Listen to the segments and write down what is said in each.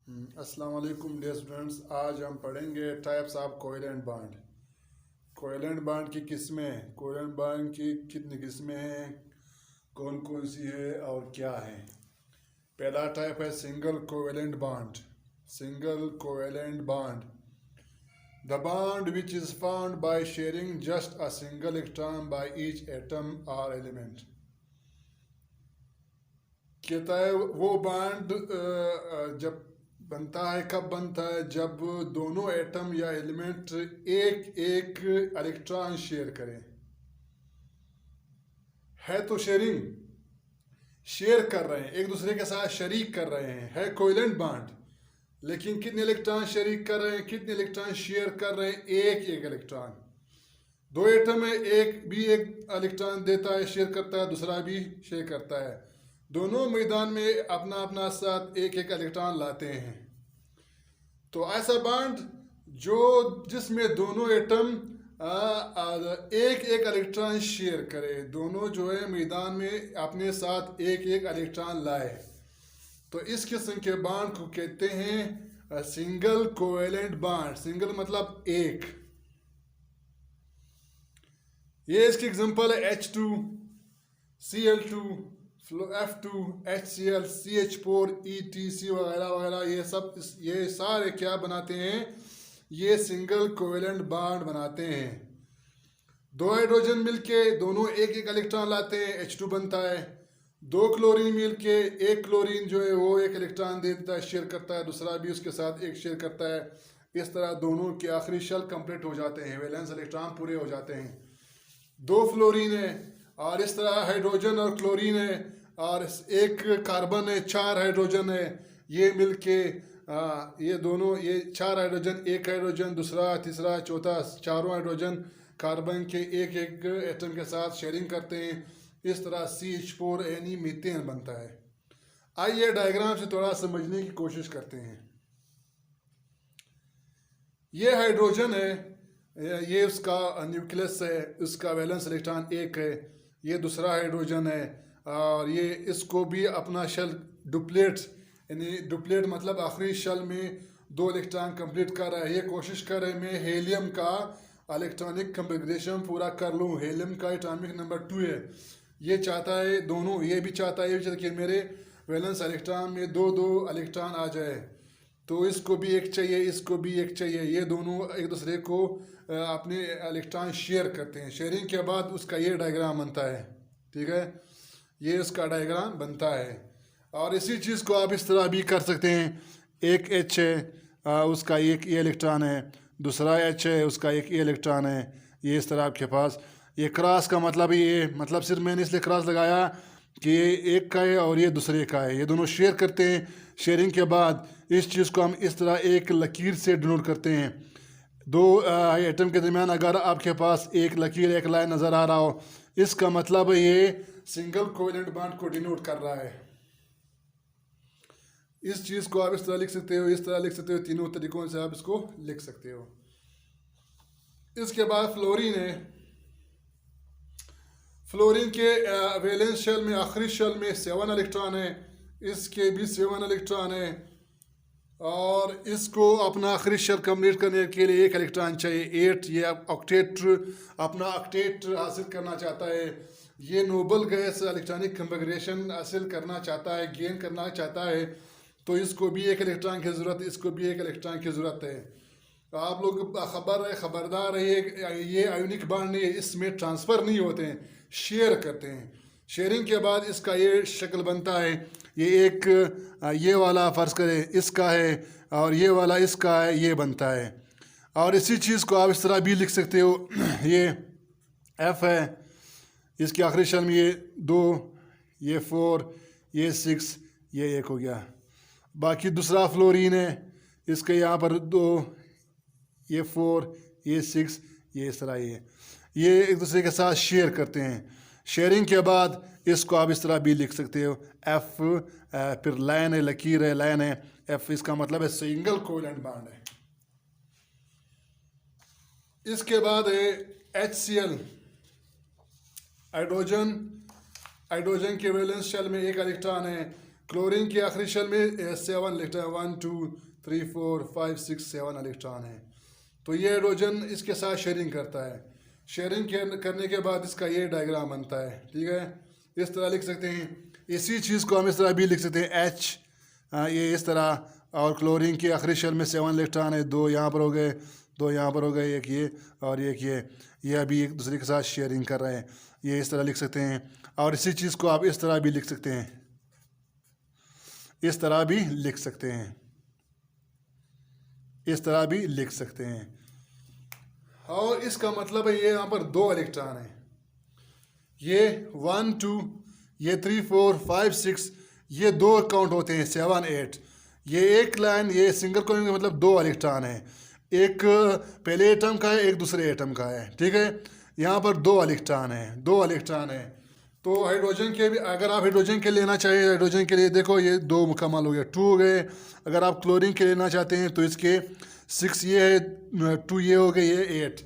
अस्सलाम वालेकुम dear students. आज हम पढ़ेंगे types of covalent bond. Covalent bond की किस्में, कोवेलेंट बॉन्ड की कितनी किस्में हैं, कौन कौन सी है और क्या है। पहला टाइप है single covalent bond. Single covalent bond, the bond which is found by sharing just a single electron by each atom और एलिमेंट। कहता है वो बॉन्ड जब बनता है, कब बनता है, जब दोनों एटम या एलिमेंट एक एक इलेक्ट्रॉन शेयर करें। है तो शेयरिंग, शेयर कर रहे हैं, एक दूसरे के साथ शरीक कर रहे हैं, है कोवेलेंट बॉन्ड। लेकिन कितने इलेक्ट्रॉन शरीक कर रहे हैं, कितने इलेक्ट्रॉन शेयर कर रहे हैं? एक एक इलेक्ट्रॉन। दो एटम है, एक भी एक इलेक्ट्रॉन देता है, शेयर करता है, दूसरा भी शेयर करता है। दोनों मैदान में अपना अपना साथ एक एक इलेक्ट्रॉन लाते हैं। तो ऐसा बॉन्ड जो जिसमें दोनों एटम एक एक इलेक्ट्रॉन शेयर करे, दोनों जो है मैदान में अपने साथ एक एक इलेक्ट्रॉन लाए, तो इस किस्म के बॉन्ड को कहते हैं सिंगल कोवेलेंट बॉन्ड। सिंगल मतलब एक। ये इसकी एग्जांपल है H2, Cl2, F2, HCl, CH4, ETC वगैरह वगैरह। ये सारे क्या बनाते हैं? ये सिंगल कोवेलेंट बॉन्ड बनाते हैं। दो हाइड्रोजन मिलके दोनों एक एक इलेक्ट्रॉन लाते हैं, H2 बनता है। दो क्लोरीन मिलके एक क्लोरीन जो है वो एक इलेक्ट्रॉन दे देता है, शेयर करता है, दूसरा भी उसके साथ एक शेयर करता है। इस तरह दोनों के आखिरी शेल कंप्लीट हो जाते हैं, वैलेंस इलेक्ट्रॉन पूरे हो जाते हैं। दो फ्लोरीन है और इस तरह हाइड्रोजन और क्लोरीन है और एक कार्बन है, चार हाइड्रोजन है। ये मिलके ये दोनों, ये चार हाइड्रोजन, एक हाइड्रोजन, दूसरा, तीसरा, चौथा, चारों हाइड्रोजन कार्बन के एक एक एटम के साथ शेयरिंग करते हैं। इस तरह CH4 मीथेन बनता है। आइए डायग्राम से थोड़ा समझने की कोशिश करते हैं। ये हाइड्रोजन है, ये उसका न्यूक्लियस है, उसका वैलेंस इलेक्ट्रॉन एक है। ये दूसरा हाइड्रोजन है और ये इसको भी अपना शेल डुप्लेट, यानी डुप्लेट मतलब आखिरी शेल में दो इलेक्ट्रॉन कंप्लीट कर रहा है। ये कोशिश कर रहे हैं मैं हेलियम का इलेक्ट्रॉनिक कंफिग्रेशन पूरा कर लूँ। हेलियम का एटॉमिक नंबर 2 है। ये चाहता है दोनों, ये भी चाहता है, ये भी चाहता है कि मेरे वैलेंस इलेक्ट्रॉन में दो दो इलेक्ट्रॉन आ जाए। तो इसको भी एक चाहिए, इसको भी एक चाहिए। ये दोनों एक दूसरे को अपने इलेक्ट्रॉन शेयर करते हैं। शेयरिंग के बाद उसका ये डायग्राम बनता है, ठीक है। ये उसका डायग्राम बनता है। और इसी चीज़ को आप इस तरह भी कर सकते हैं। एक H है, उसका एक ये इलेक्ट्रॉन है, दूसरा H है, उसका एक ये इलेक्ट्रॉन है। ये इस तरह आपके पास ये क्रॉस का मतलब ये मतलब सिर्फ मैंने इसलिए क्रॉस लगाया कि ये एक का है और ये दूसरे का है। ये दोनों शेयर करते हैं। शेयरिंग के बाद इस चीज़ को हम इस तरह एक लकीर से डिनोट करते हैं। दो एटम के दरमियान अगर आपके पास एक लकीर, एक लाइन नज़र आ रहा हो, इसका मतलब ये सिंगल कोवेलेंट बॉन्ड को डिनोट कर रहा है। इस चीज़ को आप इस तरह लिख सकते हो, इस तरह लिख सकते हो, तीनों तरीकों से आप इसको लिख सकते हो। इसके बाद फ्लोरीन है। फ्लोरीन के वैलेंस शेल में आखिरी शेल में 7 इलेक्ट्रॉन है, इसके भी 7 इलेक्ट्रॉन है और इसको अपना आखिरी शेल कंप्लीट करने के लिए एक इलेक्ट्रॉन चाहिए, 8। ये ऑक्टेट, अपना ऑक्टेट हासिल करना चाहता है। ये नोबल गैस इलेक्ट्रॉनिक कंफिगरेशन हासिल करना चाहता है, गेन करना चाहता है। तो इसको भी एक इलेक्ट्रॉन की ज़रूरत है, इसको भी एक इलेक्ट्रॉन की ज़रूरत है। आप लोग खबरदार रहिए, ये आयोनिक बॉन्ड नहीं है, इसमें ट्रांसफ़र नहीं होते हैं, शेयर करते हैं। शेयरिंग के बाद इसका ये शक्ल बनता है। ये एक ये वाला फ़र्ज़ करें इसका है और ये वाला इसका है, ये बनता है। और इसी चीज़ को आप इस तरह भी लिख सकते हो। ये F है, इसकी आखिरी शेल में ये 2, ये 4, ये 6, ये 1 हो गया। बाकी दूसरा फ्लोरीन है, इसके यहाँ पर 2, ये 4, ये 6, ये इस तरह ये एक दूसरे के साथ शेयर करते हैं। शेयरिंग के बाद इसको आप इस तरह भी लिख सकते हो F, फिर लाइन है, लकीर है, लाइन है, F, इसका मतलब है सिंगल कोवेलेंट बॉन्ड है। इसके बाद है HCl, हाइड्रोजन। हाइड्रोजन के वैलेंस शेल में एक इलेक्ट्रॉन है, क्लोरीन के आखिरी शेल में 7 इलेक्ट्रॉन, 1 2 3 4 5 6 7 इलेक्ट्रॉन है। तो ये हाइड्रोजन इसके साथ शेयरिंग करता है। शेयरिंग करने के बाद इसका ये डायग्राम बनता है, ठीक है। इस तरह लिख सकते हैं। इसी चीज़ को हम इस तरह भी लिख सकते हैं, H ये इस तरह। और क्लोरीन के आखिरी शेल में 7 इलेक्ट्रॉन है, 2 यहाँ पर हो गए, 2 यहाँ पर हो गए, एक ये और एक ये अभी एक दूसरे के साथ शेयरिंग कर रहे हैं। ये इस तरह लिख सकते हैं। और इसी चीज़ को आप इस तरह भी लिख सकते हैं, इस तरह भी लिख सकते हैं, इस तरह भी लिख सकते हैं। और इसका मतलब है ये यहाँ पर 2 इलेक्ट्रॉन है, ये 1 2, ये 3 4 5 6, ये 2 काउंट होते हैं, 7 8। ये एक लाइन, ये सिंगल कोइन का मतलब 2 इलेक्ट्रॉन है, एक पहले एटम का है, एक दूसरे एटम का है, ठीक है। यहाँ पर 2 इलेक्ट्रॉन है, 2 इलेक्ट्रॉन है। तो हाइड्रोजन के भी, अगर आप हाइड्रोजन के लेना चाहिए, हाइड्रोजन के लिए देखो ये 2 मुकम्मल हो गए, 2 हो गए। अगर आप क्लोरीन के लेना चाहते हैं तो इसके 6 ये है, 2 ये हो गए, ये 8।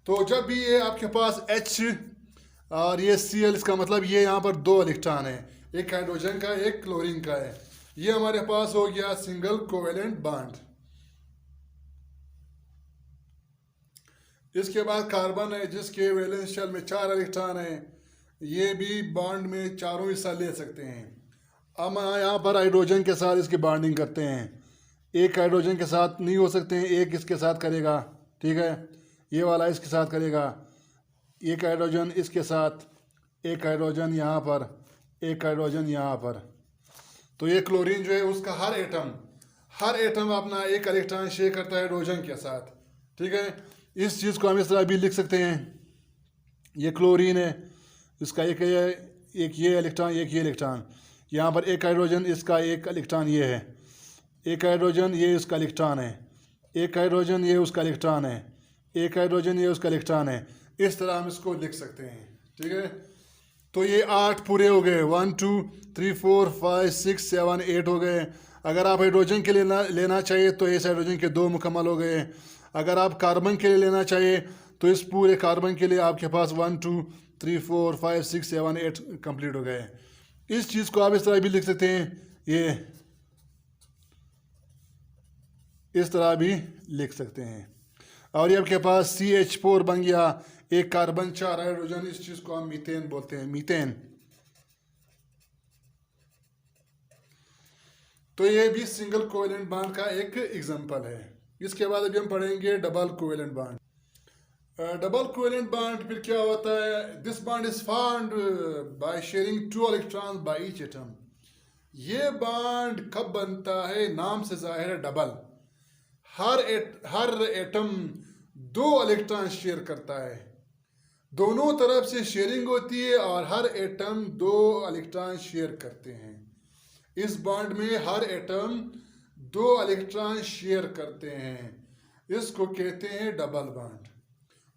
तो जब भी ये आपके पास H और ये Cl, इसका मतलब ये यहाँ पर 2 इलेक्ट्रॉन है, एक हाइड्रोजन का एक क्लोरीन का है। ये हमारे पास हो गया सिंगल कोवेलेंट बॉन्ड। इसके बाद कार्बन है जिसके वैलेंस शेल में 4 इलेक्ट्रॉन है, ये भी बॉन्ड में चारों हिस्सा ले सकते हैं। अब यहाँ पर हाइड्रोजन के साथ इसकी बॉन्डिंग करते हैं। एक हाइड्रोजन के साथ नहीं हो सकते हैं, एक इसके साथ करेगा, ठीक है। ये वाला इसके साथ करेगा, एक हाइड्रोजन इसके साथ, एक हाइड्रोजन यहाँ पर, एक हाइड्रोजन यहाँ पर। तो ये क्लोरीन जो है उसका हर एटम अपना एक इलेक्ट्रॉन शेयर करता है हाइड्रोजन के साथ, ठीक है। इस चीज़ को हम इस तरह भी लिख सकते हैं, ये क्लोरीन है, इसका एक ये इलेक्ट्रॉन, एक ये इलेक्ट्रॉन, यहाँ पर एक हाइड्रोजन, इसका एक इलेक्ट्रॉन ये है, एक हाइड्रोजन ये उसका इलेक्ट्रॉन है, एक हाइड्रोजन ये उसका इलेक्ट्रॉन है, एक हाइड्रोजन ये उसका इलेक्ट्रॉन है। इस तरह हम इसको लिख सकते हैं, ठीक है। तो ये 8 पूरे हो गए, 1 2 3 4 5 6 7 8 हो गए। अगर आप हाइड्रोजन के लिए लेना चाहिए तो इस हाइड्रोजन के 2 मुकम्मल हो गए। अगर आप कार्बन के लिए लेना चाहिए तो इस पूरे कार्बन के लिए आपके पास 1 2 3 4 5 6 7 8 कंप्लीट हो गए। इस चीज़ को आप इस तरह भी लिख सकते हैं, ये इस तरह भी लिख सकते हैं। और ये आपके पास CH4 बन गया, एक कार्बन 4 हाइड्रोजन। इस चीज़ को हम मीथेन बोलते हैं, मीथेन। तो ये भी सिंगल कोवेलेंट बॉन्ड का एक एग्जांपल है। इसके बाद अभी हम पढ़ेंगे double covalent bond. Double covalent bond फिर क्या होता है? This bond is formed by sharing 2 electrons by each atom. ये बॉन्ड कब बनता है? नाम से जाहिर है, डबल। हर एटम 2 इलेक्ट्रॉन शेयर करता है, दोनों तरफ से शेयरिंग होती है और हर एटम 2 इलेक्ट्रॉन शेयर करते हैं। इस बॉन्ड में हर एटम 2 इलेक्ट्रॉन शेयर करते हैं, इसको कहते हैं डबल बॉन्ड।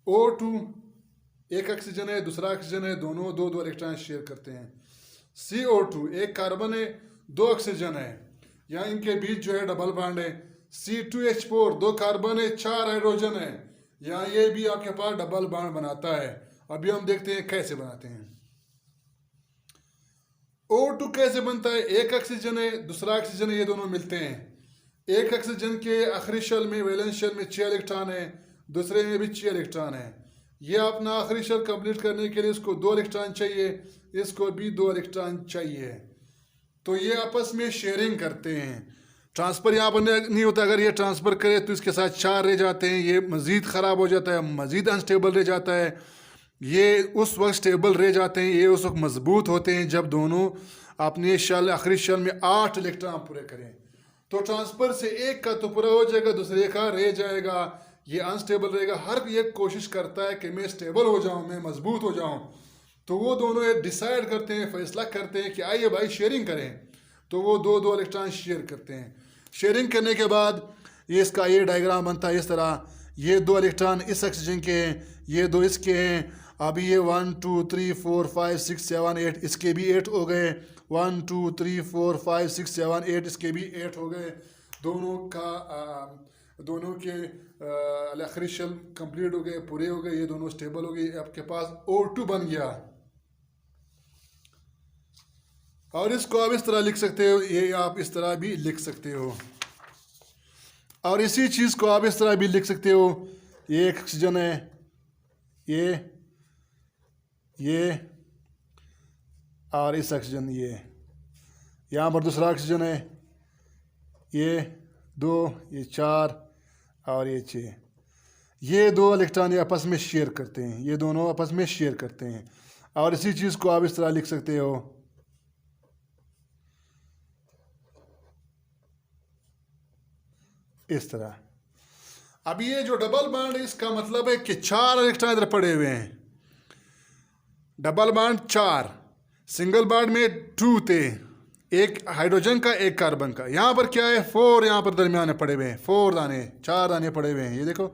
O2 एक ऑक्सीजन है, दूसरा ऑक्सीजन है, दोनों 2 इलेक्ट्रॉन शेयर करते हैं। CO2 एक कार्बन है, 2 ऑक्सीजन है, यहाँ इनके बीच जो है डबल बॉन्ड है। C2H4 2 कार्बन है, 4 हाइड्रोजन है, यहाँ ये भी आपके पास डबल बॉन्ड बनाता है। अभी हम देखते हैं कैसे बनाते हैं। O2 कैसे बनता है? एक ऑक्सीजन है, दूसरा ऑक्सीजन है, ये दोनों मिलते हैं। एक ऑक्सीजन के आखिरी शेल में, वैलेंस शेल में 6 इलेक्ट्रॉन है, दूसरे में भी 6 इलेक्ट्रॉन है। ये अपना आखिरी शेल कंप्लीट करने के लिए इसको 2 इलेक्ट्रॉन चाहिए, इसको भी 2 इलेक्ट्रॉन चाहिए। तो ये आपस में शेयरिंग करते हैं। ट्रांसफ़र यहाँ पर नहीं होता। अगर ये ट्रांसफ़र करे तो इसके साथ 4 रह जाते हैं, ये मज़ीद ख़राब हो जाता है, मज़ीद अनस्टेबल रह जाता है। ये उस वक्त स्टेबल रह जाते हैं, ये उस वक्त मजबूत होते हैं जब दोनों अपने शेल, आखिरी शेल में 8 इलेक्ट्रॉन पूरे करें। तो ट्रांसफ़र से एक का तो पूरा हो जाएगा, दूसरे का रह जाएगा, ये अनस्टेबल रहेगा। हर एक कोशिश करता है कि मैं स्टेबल हो जाऊँ, मैं मजबूत हो जाऊँ। तो वो दोनों ये डिसाइड करते हैं, फैसला करते हैं कि आइए भाई शेयरिंग करें। तो वो 2 इलेक्ट्रॉन शेयर करते हैं। शेयरिंग करने के बाद ये इसका ये डायग्राम बनता है इस तरह। ये 2 इलेक्ट्रॉन इस ऑक्सीजन के हैं, ये 2 इसके हैं। अभी ये 1 2 3 4 5 6 7 8, इसके भी 8 हो गए। 1 2 3 4 5 6 7 8, इसके भी 8 हो गए। दोनों के आखिरी शेल कंप्लीट हो गए, पूरे हो गए, ये दोनों स्टेबल हो गए। आपके पास O2 बन गया। और इसको आप इस तरह लिख सकते हो, ये आप इस तरह भी लिख सकते हो। और इसी चीज़ को आप इस तरह भी लिख सकते हो, ये एक ऑक्सीजन है, ये और इस ऑक्सीजन, ये यहाँ पर दूसरा ऑक्सीजन है, ये 2, ये 4 और ये 6। ये 2 इलेक्ट्रॉन ये आपस में शेयर करते हैं, ये दोनों आपस में शेयर करते हैं। और इसी चीज़ को आप इस तरह लिख सकते हो, इस तरह। अब ये जो डबल बॉन्ड है, इसका मतलब है कि 4 इलेक्ट्रॉन इधर पड़े हुए हैं। डबल बॉन्ड 4, सिंगल बॉन्ड में 2 थे, एक हाइड्रोजन का एक कार्बन का। यहाँ पर क्या है, 4 यहाँ पर दरमियान में पड़े हुए हैं, 4 दाने, 4 दाने पड़े हुए हैं, ये देखो,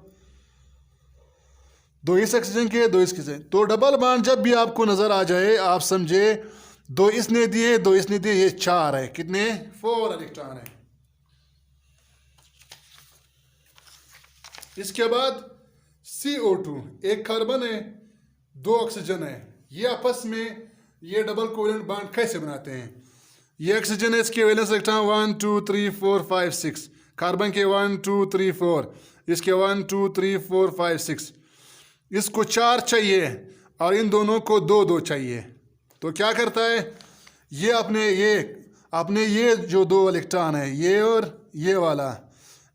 2 इस ऑक्सीजन के, 2 इसके से। तो डबल बॉन्ड जब भी आपको नजर आ जाए, आप समझे 2 इसने दिए, 2 इसने दिए, ये 4 है, कितने, 4 इलेक्ट्रॉन है। इसके बाद CO2, एक कार्बन है, 2 ऑक्सीजन है, ये आपस में ये डबल कोवेलेंट बॉन्ड कैसे बनाते हैं। ये ऑक्सीजन है, इसके वैलेंस इलेक्ट्रॉन 1 2 3 4 5 6, कार्बन के 1 2 3 4, इसके 1 2 3 4 5 6। इसको 4 चाहिए और इन दोनों को 2 2 चाहिए। तो क्या करता है, ये अपने ये जो 2 इलेक्ट्रॉन है, ये और ये वाला,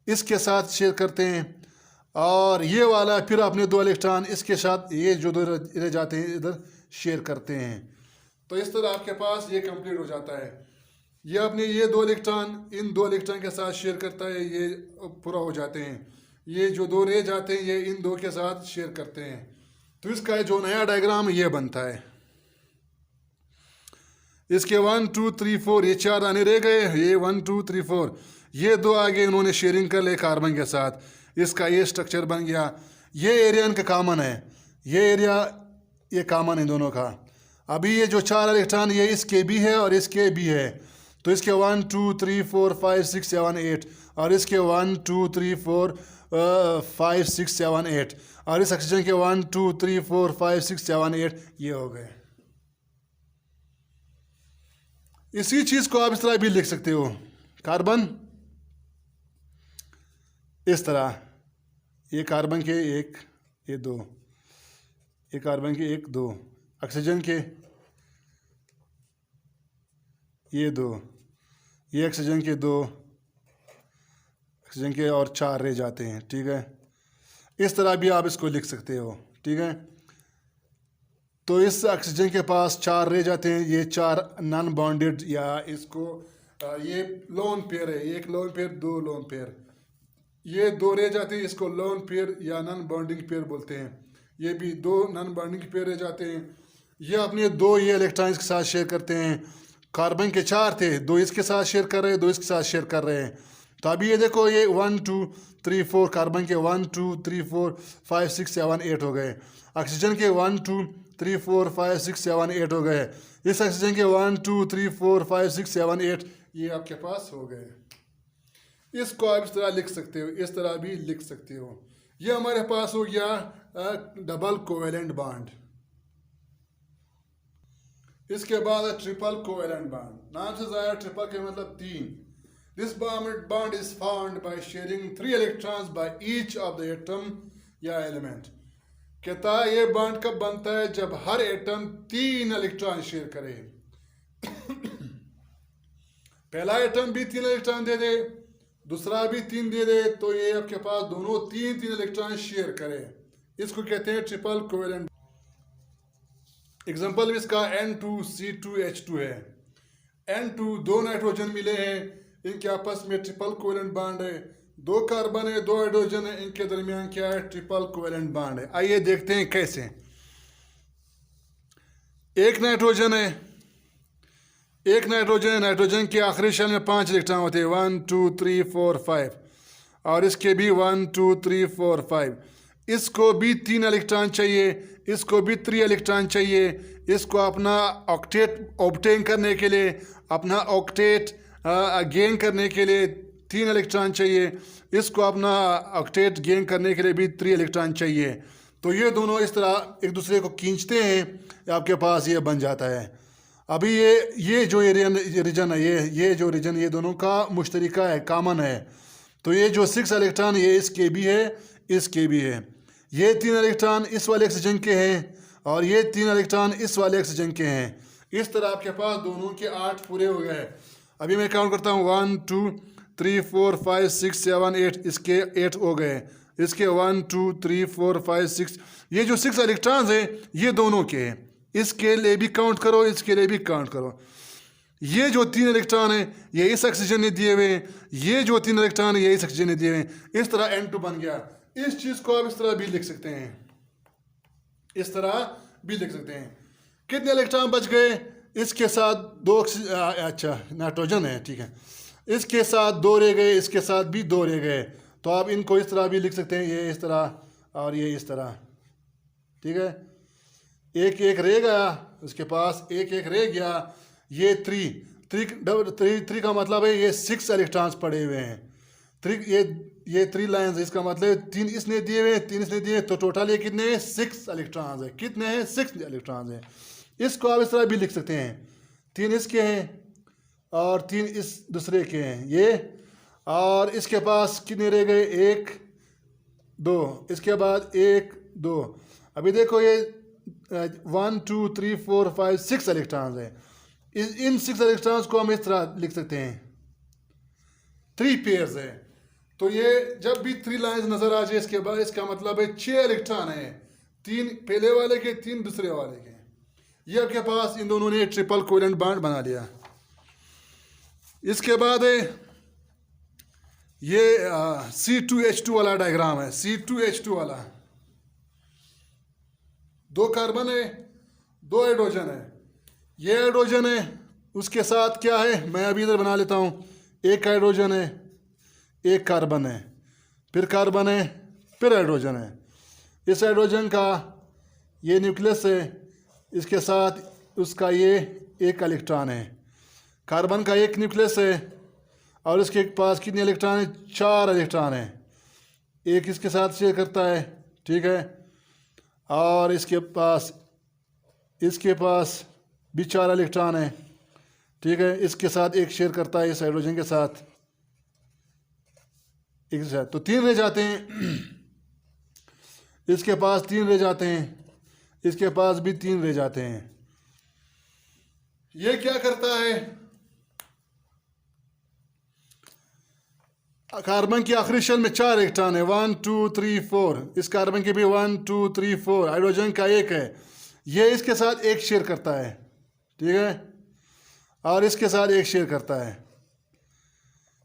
इसके साथ शेयर करते हैं, और ये वाला फिर अपने 2 इलेक्ट्रॉन इसके साथ, ये जो 2 इधर जाते हैं, इधर शेयर करते हैं। तो इस तरह आपके पास ये कंप्लीट हो जाता है। ये अपने ये 2 इलेक्ट्रॉन इन 2 इलेक्ट्रॉन के साथ शेयर करता है, ये पूरा हो जाते हैं। ये जो 2 रह जाते हैं, ये इन 2 के साथ शेयर करते हैं। तो इसका जो नया डायग्राम ये बनता है। इसके 1 2 3 4, ये 4 दाने रह गए, ये 1 2 3 4, ये 2 आगे इन्होंने शेयरिंग कर ले कार्बन के साथ, इसका ये स्ट्रक्चर बन गया। ये एरिया इनका कॉमन है, ये एरिया ये कॉमन है दोनों का। अभी ये जो 4 इलेक्ट्रॉन ये इसके भी है और इसके भी है, तो इसके 1 2 3 4 5 6 7 8, और इसके 1 2 3 4 5 6 7 8, और इस ऑक्सीजन के 1 2 3 4 5 6 7 8, ये हो गए। इसी चीज को आप इस तरह भी लिख सकते हो, कार्बन इस तरह, ये कार्बन के 1 ये 2, ये कार्बन के 1 2, ऑक्सीजन के ये 2, ये ऑक्सीजन के 2, ऑक्सीजन के और 4 रह जाते हैं, ठीक है। इस तरह भी आप इसको लिख सकते हो, ठीक है। तो इस ऑक्सीजन के पास 4 रह जाते हैं, ये 4 नॉन बॉन्डेड, या इसको ये लोन पेयर है, एक लोन पेयर, 2 लोन पेयर, ये 2 रह जाते हैं, इसको लोन पेयर या नॉन बॉन्डिंग पेयर बोलते हैं। ये भी 2 नॉन बॉन्डिंग पेयर रह जाते हैं। ये अपने 2 ये इलेक्ट्रॉन्स के साथ शेयर करते हैं। कार्बन के 4 थे, 2 इसके साथ शेयर कर रहे हैं, 2 इसके साथ शेयर कर रहे हैं। तो अभी ये देखो, ये 1 2 3 4, कार्बन के 1 2 3 4 5 6 7 8 हो गए, ऑक्सीजन के 1 2 3 4 5 6 7 8 हो गए, इस ऑक्सीजन के 1 2 3 4 5 6 7 8, ये आपके पास हो गए। इसको आप इस तरह लिख सकते हो, इस तरह भी लिख सकते हो। ये हमारे पास हो गया डबल कोवेलेंट बॉन्ड। इसके बाद ट्रिपल कोवेलेंट बॉन्ड। नाम से जाया, ट्रिपल के मतलब 3। This bond is found by sharing 3 electrons by each of the atom या एलिमेंट। कहता है ये बॉन्ड कब बनता है, जब हर एटम 3 इलेक्ट्रॉन शेयर करे। पहला एटम भी 3 इलेक्ट्रॉन दे दे, दूसरा भी 3 दे दे, तो ये आपके पास दोनों 3 इलेक्ट्रॉन शेयर करे, इसको कहते हैं ट्रिपल कोवेलेंट। एग्जांपल इसका N2C2H2 है। N2 2 नाइट्रोजन मिले हैं, इनके आपस में ट्रिपल कोवेलेंट बॉन्ड है। 2 कार्बन है, 2 हाइड्रोजन है, इनके दरमियान क्या है, ट्रिपल कोवेलेंट बॉन्ड है। आइए देखते हैं कैसे। एक नाइट्रोजन है, नाइट्रोजन के आखिरी शेल में 5 इलेक्ट्रॉन होते हैं, 1 2 3 4 5, और इसके भी 1 2 3 4 5। इसको भी 3 इलेक्ट्रॉन चाहिए, इसको भी 3 इलेक्ट्रॉन चाहिए। इसको अपना ऑक्टेट ऑब्टेन करने के लिए, अपना ऑक्टेट गेन करने के लिए 3 इलेक्ट्रॉन चाहिए। इसको अपना ऑक्टेट गेन करने के लिए भी 3 इलेक्ट्रॉन चाहिए। तो ये दोनों इस तरह एक दूसरे को खींचते हैं, आपके पास ये बन जाता है। अभी ये जो रीजन है, ये जो रीजन, ये दोनों का मुश्तरका है, कॉमन है। तो ये जो 6 इलेक्ट्रॉन ये इसके भी है, इसके भी है। ये 3 इलेक्ट्रॉन इस वाले ऑक्सीजन के हैं और ये 3 इलेक्ट्रॉन इस वाले ऑक्सीजन के हैं। इस तरह आपके पास दोनों के 8 पूरे हो गए। अभी मैं काउंट करता हूँ 1 2 3 4 5 6 7 8, इसके 8 हो गए। इसके 1 2 3 4 5 6, ये जो 6 इलेक्ट्रॉन्स हैं ये दोनों के हैं। इसके लिए भी काउंट करो, इसके लिए भी काउंट करो। ये जो 3 इलेक्ट्रॉन है ये इस ऑक्सीजन ने दिए हुए हैं, ये जो 3 इलेक्ट्रॉन है ये इस ऑक्सीजन ने दिए हुए हैं। इस तरह N2 बन गया। इस चीज़ को आप इस तरह भी लिख सकते हैं, इस तरह भी लिख सकते हैं। कितने इलेक्ट्रॉन बच गए? इसके साथ 2 अच्छा नाइट्रोजन है, ठीक है। इसके साथ 2 रह गए, इसके साथ भी 2 रह गए। तो आप इनको इस तरह भी लिख सकते हैं, ये इस तरह और ये इस तरह, ठीक है। एक एक रह गया, उसके पास एक एक रह गया। ये 3 का मतलब है ये 6 इलेक्ट्रॉन्स पड़े हुए हैं। 3 ये 3 लाइन्स, इसका मतलब 3 इसने दिए हुए, 3 इसने दिए, तो टोटल ये कितने हैं? 6 इलेक्ट्रॉन्स है। कितने हैं? 6 इलेक्ट्रॉन्स हैं। इसको आप इस तरह भी लिख सकते हैं, 3 इसके हैं और 3 इस दूसरे के हैं ये। और इसके पास कितने रह गए? 1 2, इसके बाद 1 2। अभी देखो ये 1 2 3 4 5 6 इलेक्ट्रॉन्स है। इन 6 इलेक्ट्रॉन्स को हम इस तरह लिख सकते हैं, 3 पेयर्स है। तो ये जब भी 3 लाइंस नजर आ जाए इसके बाद इसका मतलब है 6 इलेक्ट्रॉन है, 3 पहले वाले के, 3 दूसरे वाले के। ये आपके पास इन दोनों ने ट्रिपल कोवेलेंट बॉन्ड बना लिया। इसके बाद है ये C2H2 वाला डायग्राम है, C2H2 वाला। 2 कार्बन है, 2 हाइड्रोजन है। ये हाइड्रोजन है, उसके साथ क्या है मैं अभी इधर बना लेता हूँ। 1 हाइड्रोजन है, 1 कार्बन है, फिर कार्बन है, फिर हाइड्रोजन है। इस हाइड्रोजन का ये न्यूक्लियस है, इसके साथ उसका ये 1 इलेक्ट्रॉन है। कार्बन का 1 न्यूक्लियस है और इसके पास कितने इलेक्ट्रॉन है? 4 इलेक्ट्रॉन है। 1 इसके साथ शेयर करता है, ठीक है। और इसके पास भी 4 इलेक्ट्रॉन है, ठीक है। इसके साथ 1 शेयर करता है, इस हाइड्रोजन के साथ एक साथ, तो 3 रह जाते हैं। इसके पास 3 रह जाते हैं, इसके पास भी 3 रह जाते हैं। ये क्या करता है? कार्बन की आखिरी शेल में 4 इलेक्ट्रॉन है, 1 2 3 4। इस कार्बन के भी 1 2 3 4। हाइड्रोजन का 1 है, ये इसके साथ 1 शेयर करता है, ठीक है। और इसके साथ 1 शेयर करता है,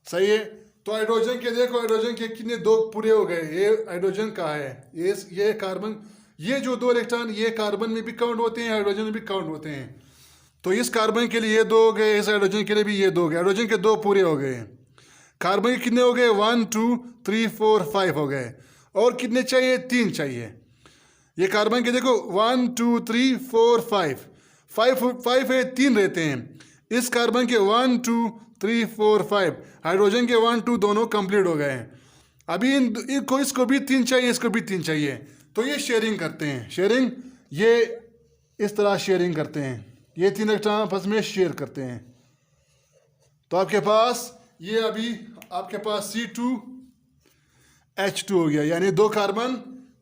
सही है। तो हाइड्रोजन के देखो, हाइड्रोजन के कितने 2 पूरे हो गए। ये हाइड्रोजन का है, ये कार्बन, ये जो 2 इलेक्ट्रॉन ये कार्बन में भी काउंट होते हैं, हाइड्रोजन में भी काउंट होते हैं। तो इस कार्बन के लिए ये 2 हो गए, इस हाइड्रोजन के लिए भी ये 2 हो गए। हाइड्रोजन के 2 पूरे हो गए। कार्बन के कितने हो गए? 1 2 3 4 5 हो गए। और कितने चाहिए? 3 चाहिए। ये कार्बन के देखो 1 2 3 4 5 है, 3 रहते हैं। इस कार्बन के 1 2 3 4 5, हाइड्रोजन के 1 2 दोनों कंप्लीट हो गए। अभी इसको भी 3 चाहिए, इसको भी 3 चाहिए। तो ये शेयरिंग करते हैं, शेयरिंग, ये इस तरह शेयरिंग करते हैं। ये 3 इलेक्ट्रॉन आपस में शेयर करते हैं। तो आपके पास ये अभी आपके पास C2H2 हो गया, यानी 2 कार्बन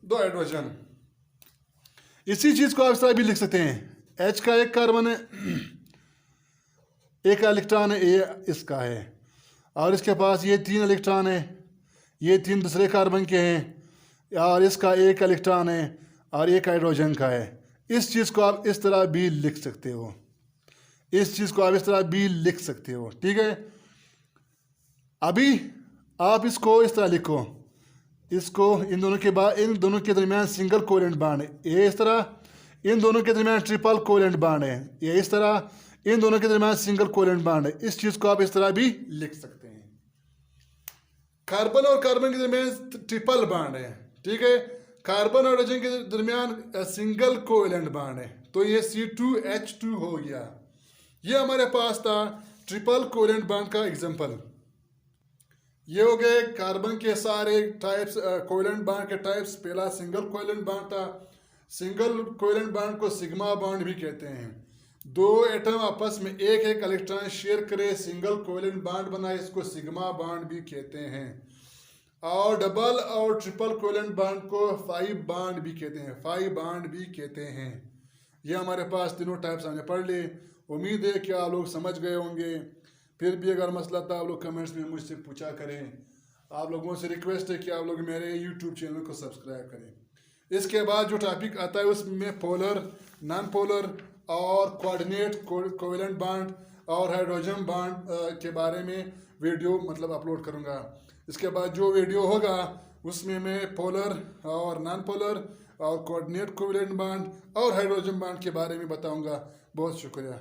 2 हाइड्रोजन। इसी चीज को आप इस तरह भी लिख सकते हैं, H का 1 कार्बन है, 1 इलेक्ट्रॉन है, ये इसका है। और इसके पास ये 3 इलेक्ट्रॉन है, ये 3 दूसरे कार्बन के हैं, और इसका 1 इलेक्ट्रॉन है और 1 हाइड्रोजन का है। इस चीज़ को आप इस तरह भी लिख सकते हो, इस चीज़ को आप इस तरह भी लिख सकते हो, ठीक है। अभी आप इसको इस तरह लिखो, इसको इन दोनों के बाद, इन दोनों के दरमियान सिंगल कोवेलेंट बॉन्ड है, ये इस तरह। इन दोनों के दरमियान ट्रिपल कोवेलेंट बॉन्ड है, ये इस तरह। इन दोनों के दरमियान सिंगल कोवेलेंट बॉन्ड है। इस चीज़ को आप इस तरह भी लिख सकते हैं। कार्बन और कार्बन के दरमियान ट्रिपल बॉन्ड है, ठीक है। कार्बन और हाइड्रोजन के दरमियान सिंगल कोवेलेंट बॉन्ड है, तो ये C2H2 हो गया। ये हमारे पास था ट्रिपल कोवेलेंट बॉन्ड का एग्जांपल। ये हो गए कार्बन के सारे टाइप्स, कोवेलेंट बॉन्ड के टाइप्स। पहला सिंगल कोवेलेंट बॉन्ड था, सिंगल कोवेलेंट बॉन्ड को सिग्मा बॉन्ड भी कहते हैं। दो एटम आपस में एक इलेक्ट्रॉन शेयर करे, सिंगल कोवेलेंट बॉन्ड बनाए, इसको सिग्मा बॉन्ड भी कहते हैं। और डबल और ट्रिपल कोवेलेंट बॉन्ड को 5 बॉन्ड भी कहते हैं, 5 बॉन्ड भी कहते हैं। ये हमारे पास तीनों टाइप्स हमने पढ़ ली। उम्मीद है कि आप लोग समझ गए होंगे। फिर भी अगर मसला था आप लोग कमेंट्स में मुझसे पूछा करें। आप लोगों से रिक्वेस्ट है कि आप लोग मेरे यूट्यूब चैनल को सब्सक्राइब करें। इसके बाद जो टॉपिक आता है उसमें पोलर, नॉन पोलर और कोऑर्डिनेट कोवेलेंट बॉन्ड और हाइड्रोजन बॉन्ड के बारे में वीडियो अपलोड करूँगा। इसके बाद जो वीडियो होगा उसमें मैं पोलर और नॉन पोलर और कोऑर्डिनेट कोवेलेंट बॉन्ड और हाइड्रोजन बॉन्ड के बारे में बताऊँगा। बहुत शुक्रिया।